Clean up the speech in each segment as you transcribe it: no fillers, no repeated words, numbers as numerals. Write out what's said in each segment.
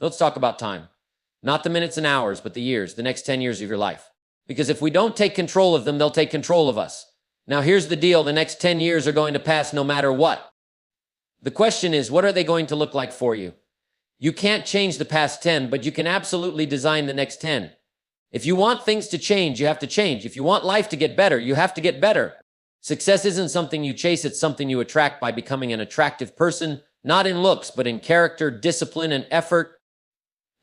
Let's talk about time. Not the minutes and hours, but the years, the next 10 years of your life. Because if we don't take control of them, they'll take control of us. Now here's the deal, the next 10 years are going to pass no matter what. The question is, what are they going to look like for you? You can't change the past 10, but you can absolutely design the next 10. If you want things to change, you have to change. If you want life to get better, you have to get better. Success isn't something you chase, it's something you attract by becoming an attractive person, not in looks, but in character, discipline, and effort.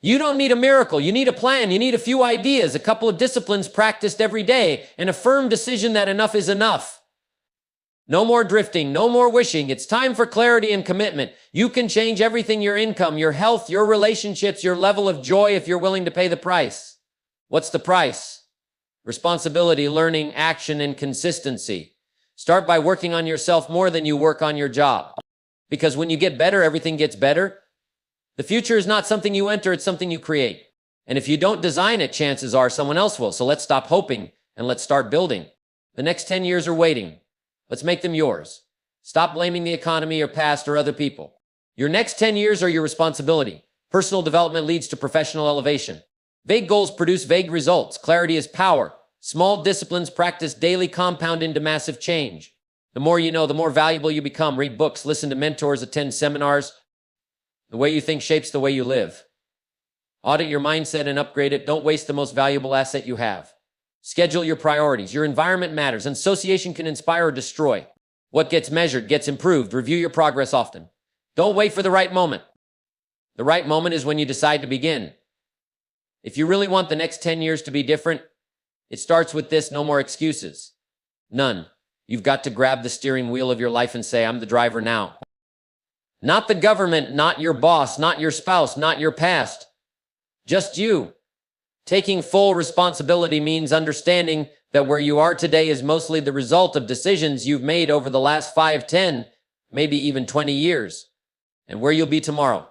You don't need a miracle. You need a plan. You need a few ideas, a couple of disciplines practiced every day, and a firm decision that enough is enough. No more drifting, no more wishing. It's time for clarity and commitment. You can change everything: your income, your health, your relationships, your level of joy if you're willing to pay the price. What's the price? Responsibility, learning, action, and consistency. Start by working on yourself more than you work on your job. Because when you get better, everything gets better. The future is not something you enter, it's something you create. And if you don't design it, chances are someone else will. So let's stop hoping and let's start building. The next 10 years are waiting. Let's make them yours. Stop blaming the economy or past or other people. Your next 10 years are your responsibility. Personal development leads to professional elevation. Vague goals produce vague results. Clarity is power. Small disciplines practiced daily compound into massive change. The more you know, the more valuable you become. Read books, listen to mentors, attend seminars. The way you think shapes the way you live. Audit your mindset and upgrade it. Don't waste the most valuable asset you have. Schedule your priorities. Your environment matters. Association can inspire or destroy. What gets measured gets improved. Review your progress often. Don't wait for the right moment. The right moment is when you decide to begin. If you really want the next 10 years to be different, it starts with this: no more excuses. None. You've got to grab the steering wheel of your life and say, I'm the driver now. Not the government, not your boss, not your spouse, not your past. Just you. Taking full responsibility means understanding that where you are today is mostly the result of decisions you've made over the last 5, 10, maybe even 20 years. And where you'll be tomorrow,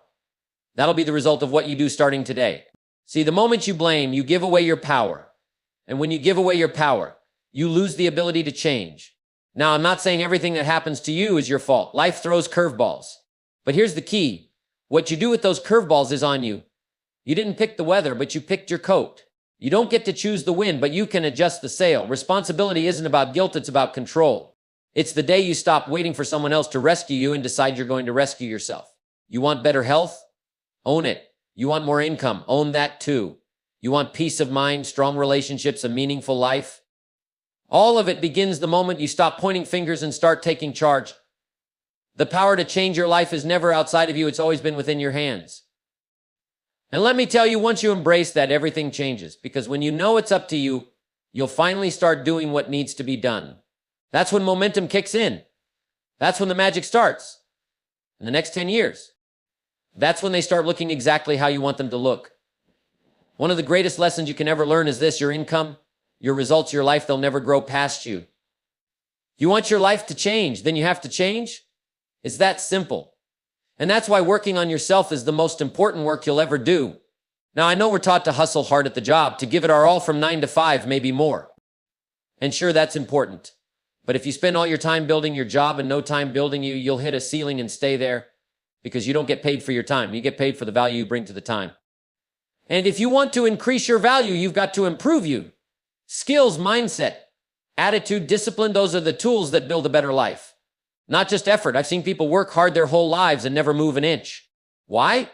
that'll be the result of what you do starting today. See, the moment you blame, you give away your power. And when you give away your power, you lose the ability to change. Now, I'm not saying everything that happens to you is your fault. Life throws curveballs. But here's the key. What you do with those curveballs is on you. You didn't pick the weather, but you picked your coat. You don't get to choose the wind, but you can adjust the sail. Responsibility isn't about guilt, it's about control. It's the day you stop waiting for someone else to rescue you and decide you're going to rescue yourself. You want better health? Own it. You want more income? Own that too. You want peace of mind, strong relationships, a meaningful life? All of it begins the moment you stop pointing fingers and start taking charge. The power to change your life is never outside of you, it's always been within your hands. And let me tell you, once you embrace that, everything changes. Because when you know it's up to you, you'll finally start doing what needs to be done. That's when momentum kicks in. That's when the magic starts. In the next 10 years. That's when they start looking exactly how you want them to look. One of the greatest lessons you can ever learn is this: your income, your results, your life, they'll never grow past you. You want your life to change, then you have to change? It's that simple. And that's why working on yourself is the most important work you'll ever do. Now, I know we're taught to hustle hard at the job, to give it our all from 9 to 5, maybe more. And sure, that's important. But if you spend all your time building your job and no time building you, you'll hit a ceiling and stay there, because you don't get paid for your time. You get paid for the value you bring to the time. And if you want to increase your value, you've got to improve you. Skills, mindset, attitude, discipline, those are the tools that build a better life. Not just effort. I've seen people work hard their whole lives and never move an inch. Why?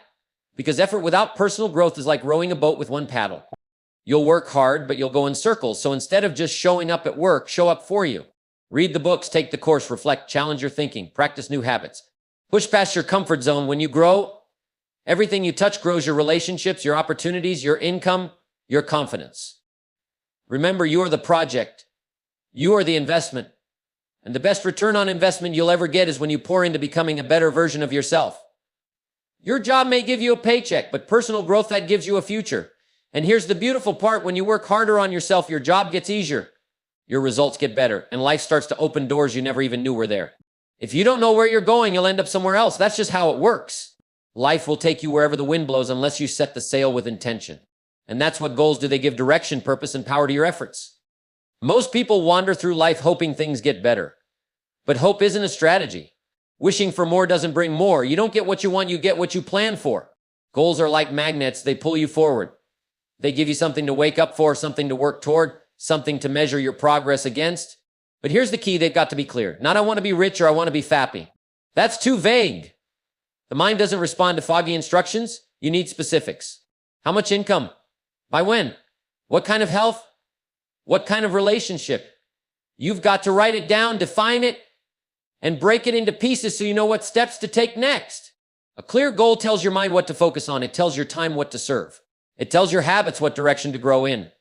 Because effort without personal growth is like rowing a boat with one paddle. You'll work hard, but you'll go in circles. So instead of just showing up at work, show up for you. Read the books, take the course, reflect, challenge your thinking, practice new habits. Push past your comfort zone. When you grow, everything you touch grows: your relationships, your opportunities, your income, your confidence. Remember, you are the project. You are the investment. And the best return on investment you'll ever get is when you pour into becoming a better version of yourself. Your job may give you a paycheck, but personal growth, that gives you a future. And here's the beautiful part: when you work harder on yourself, your job gets easier. Your results get better, and life starts to open doors you never even knew were there. If you don't know where you're going, you'll end up somewhere else. That's just how it works. Life will take you wherever the wind blows unless you set the sail with intention. And that's what goals do. They give direction, purpose, and power to your efforts. Most people wander through life hoping things get better. But hope isn't a strategy. Wishing for more doesn't bring more. You don't get what you want, you get what you plan for. Goals are like magnets. They pull you forward. They give you something to wake up for, something to work toward, something to measure your progress against. But here's the key. They've got to be clear. Not I want to be rich or I want to be fappy. That's too vague. The mind doesn't respond to foggy instructions. You need specifics. How much income? By when? What kind of health? What kind of relationship? You've got to write it down, define it, and break it into pieces so you know what steps to take next. A clear goal tells your mind what to focus on. It tells your time what to serve. It tells your habits what direction to grow in.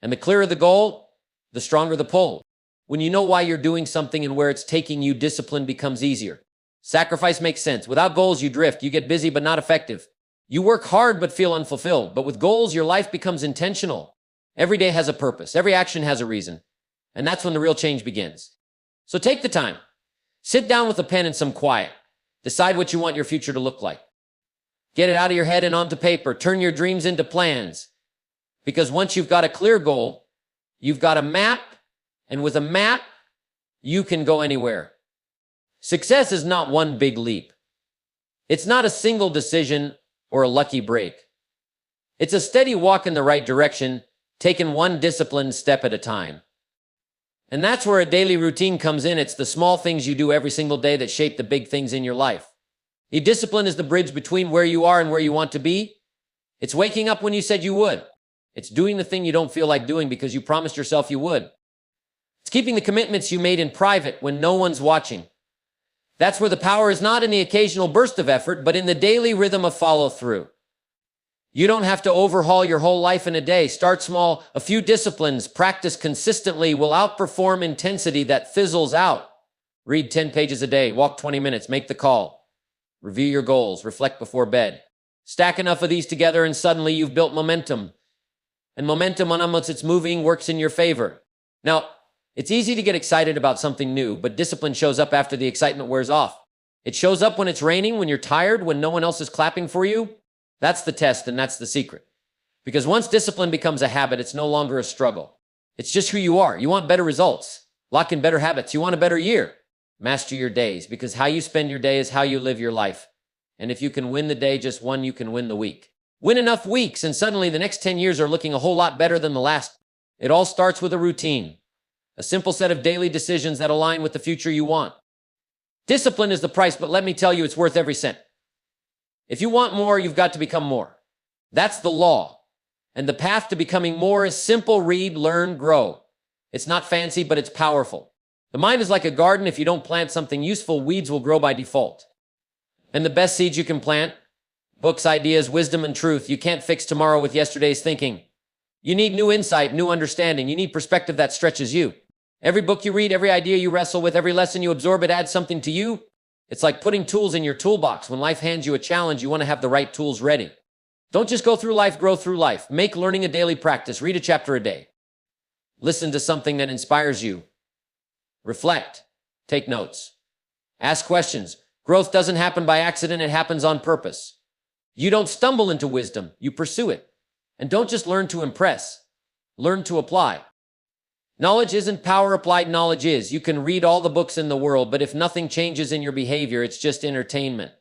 And the clearer the goal, the stronger the pull. When you know why you're doing something and where it's taking you, discipline becomes easier. Sacrifice makes sense. Without goals, you drift. You get busy but not effective. You work hard but feel unfulfilled. But with goals, your life becomes intentional. Every day has a purpose. Every action has a reason. And that's when the real change begins. So take the time. Sit down with a pen and some quiet. Decide what you want your future to look like. Get it out of your head and onto paper. Turn your dreams into plans. Because once you've got a clear goal, you've got a map. And with a map, you can go anywhere. Success is not one big leap. It's not a single decision or a lucky break. It's a steady walk in the right direction, taken one disciplined step at a time. And that's where a daily routine comes in. It's the small things you do every single day that shape the big things in your life. The discipline is the bridge between where you are and where you want to be. It's waking up when you said you would. It's doing the thing you don't feel like doing because you promised yourself you would. It's keeping the commitments you made in private when no one's watching. That's where the power is not in the occasional burst of effort, but in the daily rhythm of follow-through. You don't have to overhaul your whole life in a day. Start small. A few disciplines practiced consistently will outperform intensity that fizzles out. Read 10 pages a day. Walk 20 minutes. Make the call. Review your goals. Reflect before bed. Stack enough of these together and suddenly you've built momentum. And momentum, once it's moving, works in your favor. Now, it's easy to get excited about something new, but discipline shows up after the excitement wears off. It shows up when it's raining, when you're tired, when no one else is clapping for you. That's the test, and that's the secret. Because once discipline becomes a habit, it's no longer a struggle. It's just who you are. You want better results. Lock in better habits. You want a better year. Master your days, because how you spend your day is how you live your life. And if you can win the day just one, you can win the week. Win enough weeks, and suddenly the next 10 years are looking a whole lot better than the last. It all starts with a routine. A simple set of daily decisions that align with the future you want. Discipline is the price, but let me tell you, it's worth every cent. If you want more, you've got to become more. That's the law. And the path to becoming more is simple: read, learn, grow. It's not fancy, but it's powerful. The mind is like a garden. If you don't plant something useful, weeds will grow by default. And the best seeds you can plant: books, ideas, wisdom, and truth. You can't fix tomorrow with yesterday's thinking. You need new insight, new understanding. You need perspective that stretches you. Every book you read, every idea you wrestle with, every lesson you absorb, it adds something to you. It's like putting tools in your toolbox. When life hands you a challenge, you want to have the right tools ready. Don't just go through life, grow through life. Make learning a daily practice. Read a chapter a day. Listen to something that inspires you. Reflect. Take notes. Ask questions. Growth doesn't happen by accident. It happens on purpose. You don't stumble into wisdom. You pursue it. And don't just learn to impress. Learn to apply. Knowledge isn't power, applied knowledge is. You can read all the books in the world, but if nothing changes in your behavior, it's just entertainment.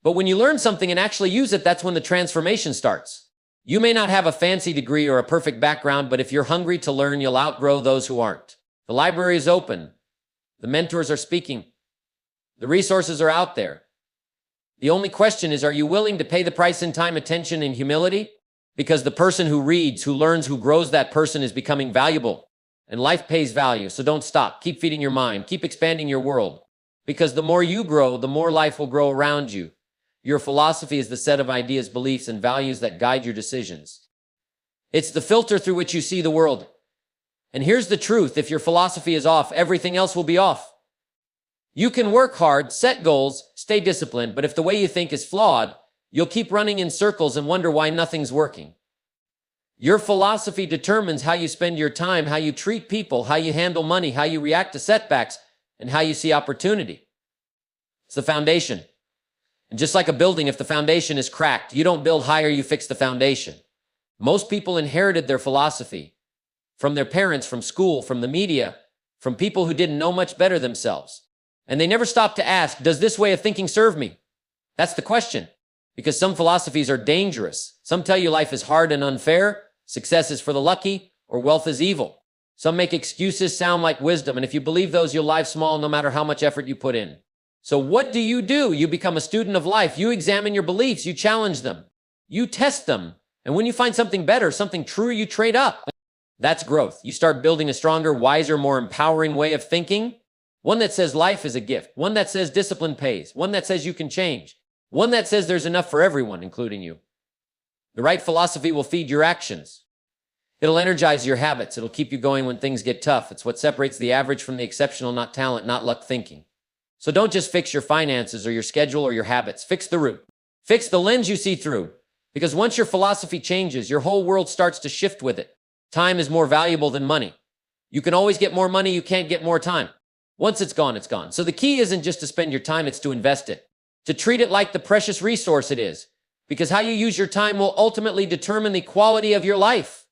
But when you learn something and actually use it, that's when the transformation starts. You may not have a fancy degree or a perfect background, but if you're hungry to learn, you'll outgrow those who aren't. The library is open. The mentors are speaking. The resources are out there. The only question is, are you willing to pay the price in time, attention, and humility? Because the person who reads, who learns, who grows, that person is becoming valuable. And life pays value, so don't stop. Keep feeding your mind. Keep expanding your world. Because the more you grow, the more life will grow around you. Your philosophy is the set of ideas, beliefs, and values that guide your decisions. It's the filter through which you see the world. And here's the truth: if your philosophy is off, everything else will be off. You can work hard, set goals, stay disciplined, but if the way you think is flawed, you'll keep running in circles and wonder why nothing's working. Your philosophy determines how you spend your time, how you treat people, how you handle money, how you react to setbacks, and how you see opportunity. It's the foundation. And just like a building, if the foundation is cracked, you don't build higher, you fix the foundation. Most people inherited their philosophy from their parents, from school, from the media, from people who didn't know much better themselves. And they never stopped to ask, does this way of thinking serve me? That's the question. Because some philosophies are dangerous. Some tell you life is hard and unfair, success is for the lucky, or wealth is evil. Some make excuses sound like wisdom, and if you believe those, you'll live small no matter how much effort you put in. So what do? You become a student of life. You examine your beliefs, you challenge them, you test them, and when you find something better, something truer, you trade up. That's growth. You start building a stronger, wiser, more empowering way of thinking. One that says life is a gift. One that says discipline pays. One that says you can change. One that says there's enough for everyone, including you. The right philosophy will feed your actions. It'll energize your habits. It'll keep you going when things get tough. It's what separates the average from the exceptional, not talent, not luck thinking. So don't just fix your finances or your schedule or your habits. Fix the root. Fix the lens you see through. Because once your philosophy changes, your whole world starts to shift with it. Time is more valuable than money. You can always get more money. You can't get more time. Once it's gone, it's gone. So the key isn't just to spend your time, it's to invest it. To treat it like the precious resource it is. Because how you use your time will ultimately determine the quality of your life.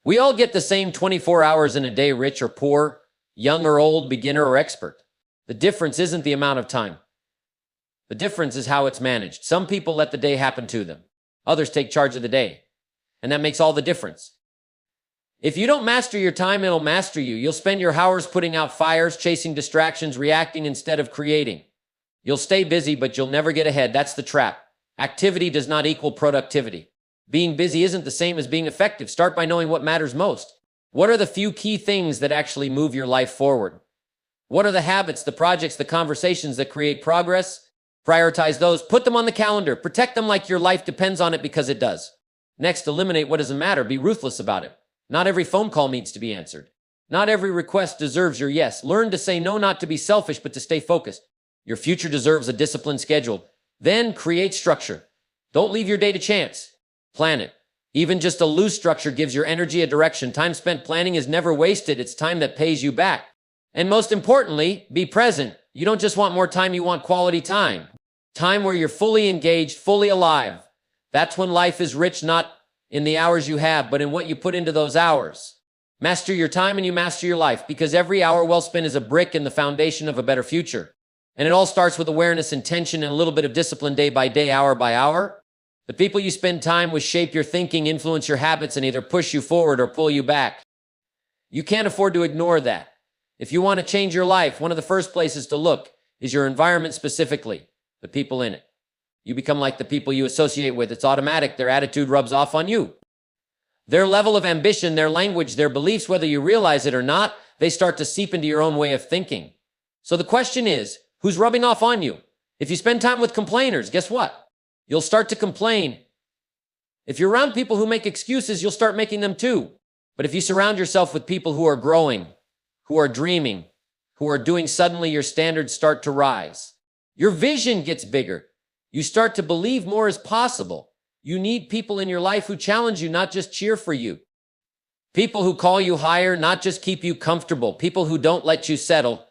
We all get the same 24 hours in a day, rich or poor, young or old, beginner or expert. The difference isn't the amount of time. The difference is how it's managed. Some people let the day happen to them. Others take charge of the day. And that makes all the difference. If you don't master your time, it'll master you. You'll spend your hours putting out fires, chasing distractions, reacting instead of creating. You'll stay busy, but you'll never get ahead. That's the trap. Activity does not equal productivity. Being busy isn't the same as being effective. Start by knowing what matters most. What are the few key things that actually move your life forward? What are the habits, the projects, the conversations that create progress? Prioritize those. Put them on the calendar. Protect them like your life depends on it, because it does. Next, eliminate what doesn't matter. Be ruthless about it. Not every phone call needs to be answered. Not every request deserves your yes. Learn to say no, not to be selfish, but to stay focused. Your future deserves a disciplined schedule. Then create structure. Don't leave your day to chance. Plan it. Even just a loose structure gives your energy a direction. Time spent planning is never wasted. It's time that pays you back. And most importantly, be present. You don't just want more time, you want quality time. Time where you're fully engaged, fully alive. That's when life is rich, not in the hours you have, but in what you put into those hours. Master your time and you master your life, because every hour well spent is a brick in the foundation of a better future. And it all starts with awareness, intention, and a little bit of discipline day by day, hour by hour. The people you spend time with shape your thinking, influence your habits, and either push you forward or pull you back. You can't afford to ignore that. If you want to change your life, one of the first places to look is your environment, specifically the people in it. You become like the people you associate with. It's automatic. Their attitude rubs off on you. Their level of ambition, their language, their beliefs, whether you realize it or not, they start to seep into your own way of thinking. So the question is, who's rubbing off on you? If you spend time with complainers, guess what? You'll start to complain. If you're around people who make excuses, you'll start making them too. But if you surround yourself with people who are growing, who are dreaming, who are doing, suddenly your standards start to rise. Your vision gets bigger. You start to believe more is possible. You need people in your life who challenge you, not just cheer for you. People who call you higher, not just keep you comfortable. People who don't let you settle,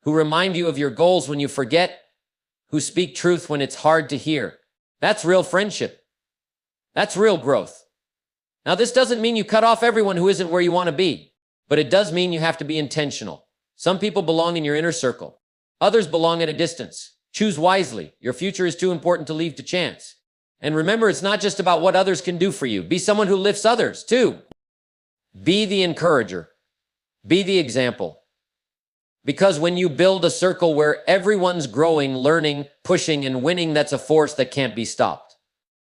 who remind you of your goals when you forget, who speak truth when it's hard to hear. That's real friendship. That's real growth. Now, this doesn't mean you cut off everyone who isn't where you want to be, but it does mean you have to be intentional. Some people belong in your inner circle. Others belong at a distance. Choose wisely. Your future is too important to leave to chance. And remember, it's not just about what others can do for you. Be someone who lifts others, too. Be the encourager. Be the example. Because when you build a circle where everyone's growing, learning, pushing, and winning, that's a force that can't be stopped.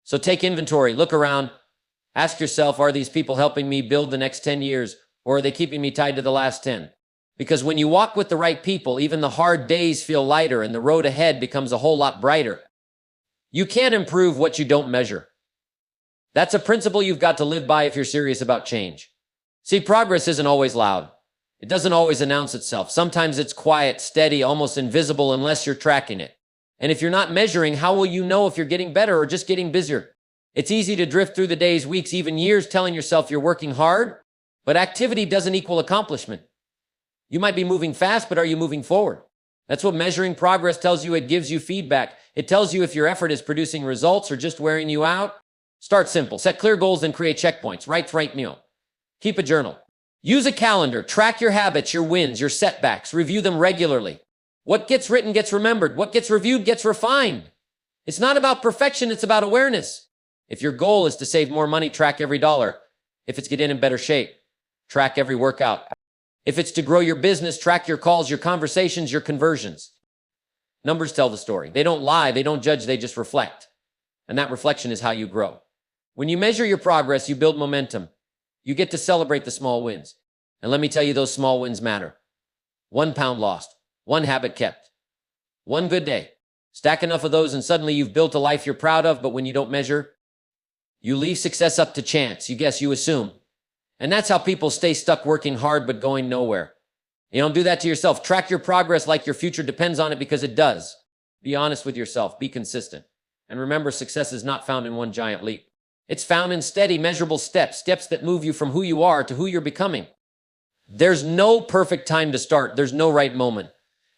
So take inventory. Look around. Ask yourself, are these people helping me build the next 10 years, or are they keeping me tied to the last 10? Because when you walk with the right people, even the hard days feel lighter and the road ahead becomes a whole lot brighter. You can't improve what you don't measure. That's a principle you've got to live by if you're serious about change. See, progress isn't always loud. It doesn't always announce itself. Sometimes it's quiet, steady, almost invisible unless you're tracking it. And if you're not measuring, how will you know if you're getting better or just getting busier? It's easy to drift through the days, weeks, even years telling yourself you're working hard, but activity doesn't equal accomplishment. You might be moving fast, but are you moving forward? That's what measuring progress tells you. It gives you feedback. It tells you if your effort is producing results or just wearing you out. Start simple. Set clear goals and create checkpoints. Right meal. Keep a journal. Use a calendar. Track your habits, your wins, your setbacks. Review them regularly. What gets written gets remembered. What gets reviewed gets refined. It's not about perfection, it's about awareness. If your goal is to save more money, track every dollar. If it's get in better shape, track every workout. If it's to grow your business, track your calls, your conversations, your conversions. Numbers tell the story. They don't lie, they don't judge, they just reflect. And that reflection is how you grow. When you measure your progress, you build momentum. You get to celebrate the small wins. And let me tell you, those small wins matter. 1 pound lost, 1 habit kept, 1 good day. Stack enough of those and suddenly you've built a life you're proud of, but when you don't measure, you leave success up to chance. You guess, you assume. And that's how people stay stuck working hard but going nowhere. You don't do that to yourself. Track your progress like your future depends on it, because it does. Be honest with yourself. Be consistent. And remember, success is not found in one giant leap. It's found in steady, measurable steps, steps that move you from who you are to who you're becoming. There's no perfect time to start. There's no right moment.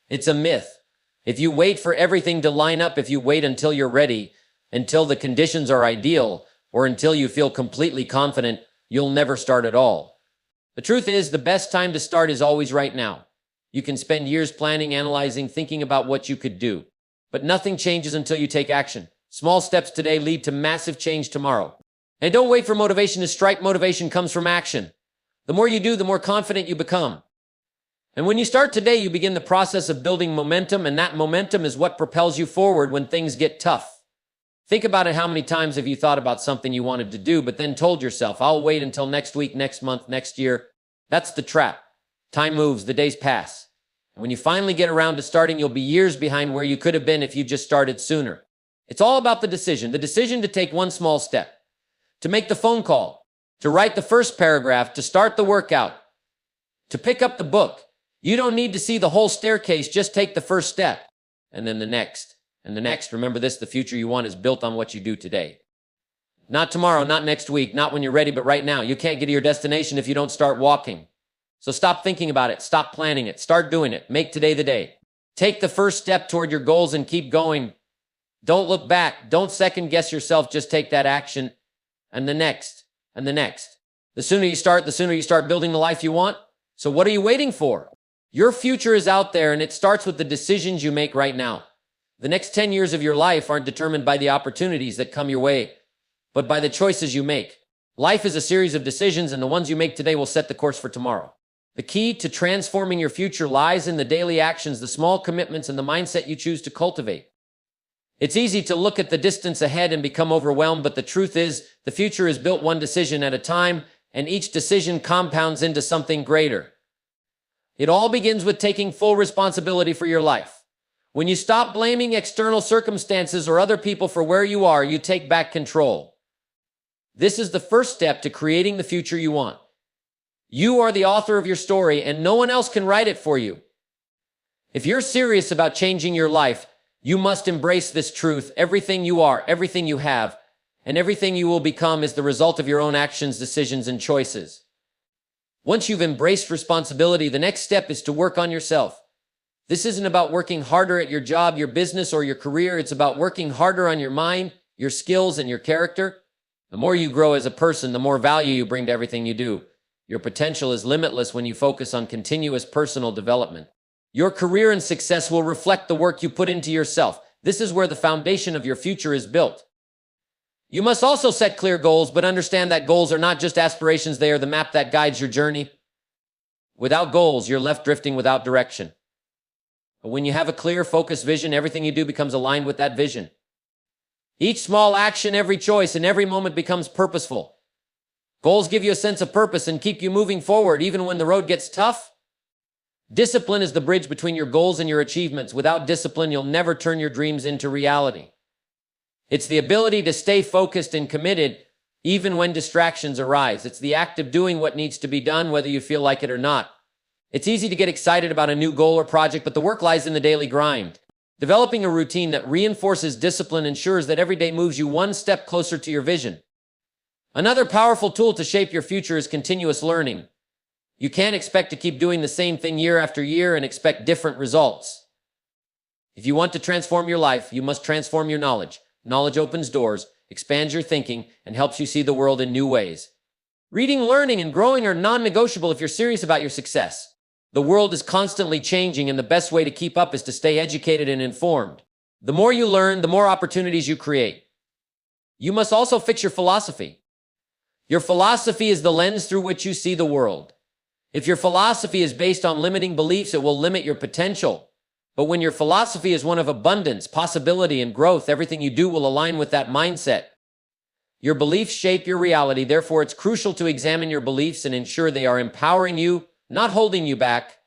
It's a myth. If you wait for everything to line up, if you wait until you're ready, until the conditions are ideal, or until you feel completely confident, you'll never start at all. The truth is, the best time to start is always right now. You can spend years planning, analyzing, thinking about what you could do. But nothing changes until you take action. Small steps today lead to massive change tomorrow. And don't wait for motivation to strike. Motivation comes from action. The more you do, the more confident you become. And when you start today, you begin the process of building momentum, and that momentum is what propels you forward when things get tough. Think about it. How many times have you thought about something you wanted to do, but then told yourself, I'll wait until next week, next month, next year? That's the trap. Time moves, the days pass. And when you finally get around to starting, you'll be years behind where you could have been if you just started sooner. It's all about the decision to take one small step, to make the phone call, to write the first paragraph, to start the workout, to pick up the book. You don't need to see the whole staircase, just take the first step, and then the next. And the next. Remember this, the future you want is built on what you do today. Not tomorrow, not next week, not when you're ready, but right now. You can't get to your destination if you don't start walking. So stop thinking about it. Stop planning it. Start doing it. Make today the day. Take the first step toward your goals and keep going. Don't look back. Don't second guess yourself. Just take that action, and the next, and the next. The sooner you start building the life you want. So what are you waiting for? Your future is out there, and it starts with the decisions you make right now. The next 10 years of your life aren't determined by the opportunities that come your way, but by the choices you make. Life is a series of decisions, and the ones you make today will set the course for tomorrow. The key to transforming your future lies in the daily actions, the small commitments, and the mindset you choose to cultivate. It's easy to look at the distance ahead and become overwhelmed, but the truth is, the future is built one decision at a time, and each decision compounds into something greater. It all begins with taking full responsibility for your life. When you stop blaming external circumstances or other people for where you are, you take back control. This is the first step to creating the future you want. You are the author of your story, and no one else can write it for you. If you're serious about changing your life, you must embrace this truth. Everything you are, everything you have, and everything you will become is the result of your own actions, decisions, and choices. Once you've embraced responsibility, the next step is to work on yourself. This isn't about working harder at your job, your business, or your career. It's about working harder on your mind, your skills, and your character. The more you grow as a person, the more value you bring to everything you do. Your potential is limitless when you focus on continuous personal development. Your career and success will reflect the work you put into yourself. This is where the foundation of your future is built. You must also set clear goals, but understand that goals are not just aspirations. They are the map that guides your journey. Without goals, you're left drifting without direction. But when you have a clear, focused vision, everything you do becomes aligned with that vision. Each small action, every choice, and every moment becomes purposeful. Goals give you a sense of purpose and keep you moving forward even when the road gets tough. Discipline is the bridge between your goals and your achievements. Without discipline, you'll never turn your dreams into reality. It's the ability to stay focused and committed even when distractions arise. It's the act of doing what needs to be done, whether you feel like it or not. It's easy to get excited about a new goal or project, but the work lies in the daily grind. Developing a routine that reinforces discipline ensures that every day moves you one step closer to your vision. Another powerful tool to shape your future is continuous learning. You can't expect to keep doing the same thing year after year and expect different results. If you want to transform your life, you must transform your knowledge. Knowledge opens doors, expands your thinking, and helps you see the world in new ways. Reading, learning, and growing are non-negotiable if you're serious about your success. The world is constantly changing, and the best way to keep up is to stay educated and informed. The more you learn, the more opportunities you create. You must also fix your philosophy. Your philosophy is the lens through which you see the world. If your philosophy is based on limiting beliefs, it will limit your potential. But when your philosophy is one of abundance, possibility, and growth, everything you do will align with that mindset. Your beliefs shape your reality. Therefore, it's crucial to examine your beliefs and ensure they are empowering you, not holding you back.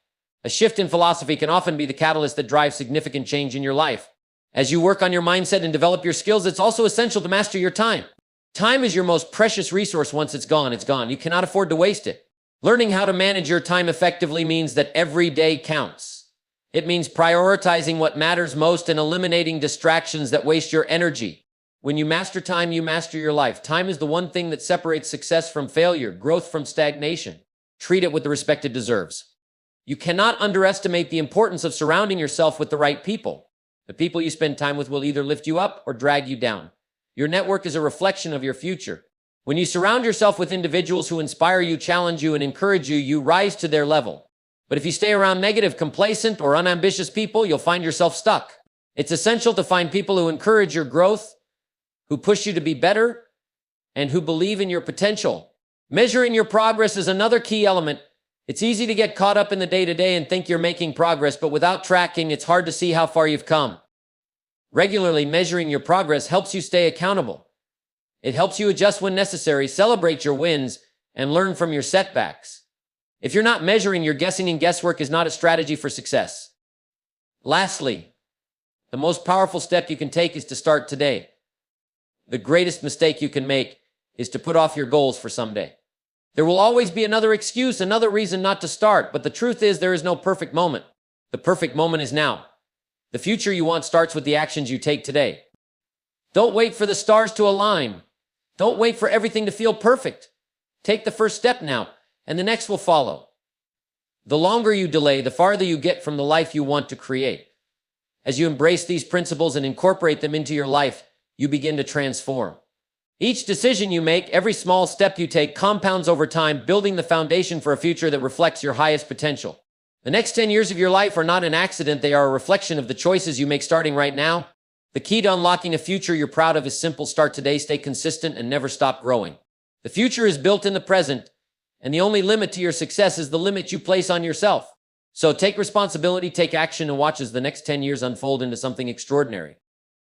A shift in philosophy can often be the catalyst that drives significant change in your life. As you work on your mindset and develop your skills, it's also essential to master your time. Time is your most precious resource. Once it's gone, it's gone. You cannot afford to waste it. Learning how to manage your time effectively means that every day counts. It means prioritizing what matters most and eliminating distractions that waste your energy. When you master time, you master your life. Time is the one thing that separates success from failure, growth from stagnation. Treat it with the respect it deserves. You cannot underestimate the importance of surrounding yourself with the right people. The people you spend time with will either lift you up or drag you down. Your network is a reflection of your future. When you surround yourself with individuals who inspire you, challenge you, and encourage you, you rise to their level. But if you stay around negative, complacent, or unambitious people, you'll find yourself stuck. It's essential to find people who encourage your growth, who push you to be better, and who believe in your potential. Measuring your progress is another key element. It's easy to get caught up in the day-to-day and think you're making progress, but without tracking, it's hard to see how far you've come. Regularly measuring your progress helps you stay accountable. It helps you adjust when necessary, celebrate your wins, and learn from your setbacks. If you're not measuring, your guessing and guesswork is not a strategy for success. Lastly, the most powerful step you can take is to start today. The greatest mistake you can make is to put off your goals for someday. There will always be another excuse, another reason not to start, but the truth is there is no perfect moment. The perfect moment is now. The future you want starts with the actions you take today. Don't wait for the stars to align. Don't wait for everything to feel perfect. Take the first step now, and the next will follow. The longer you delay, the farther you get from the life you want to create. As you embrace these principles and incorporate them into your life, you begin to transform. Each decision you make, every small step you take, compounds over time, building the foundation for a future that reflects your highest potential. The next 10 years of your life are not an accident. They are a reflection of the choices you make starting right now. The key to unlocking a future you're proud of is simple. Start today, stay consistent, and never stop growing. The future is built in the present, and the only limit to your success is the limit you place on yourself. So take responsibility, take action, and watch as the next 10 years unfold into something extraordinary.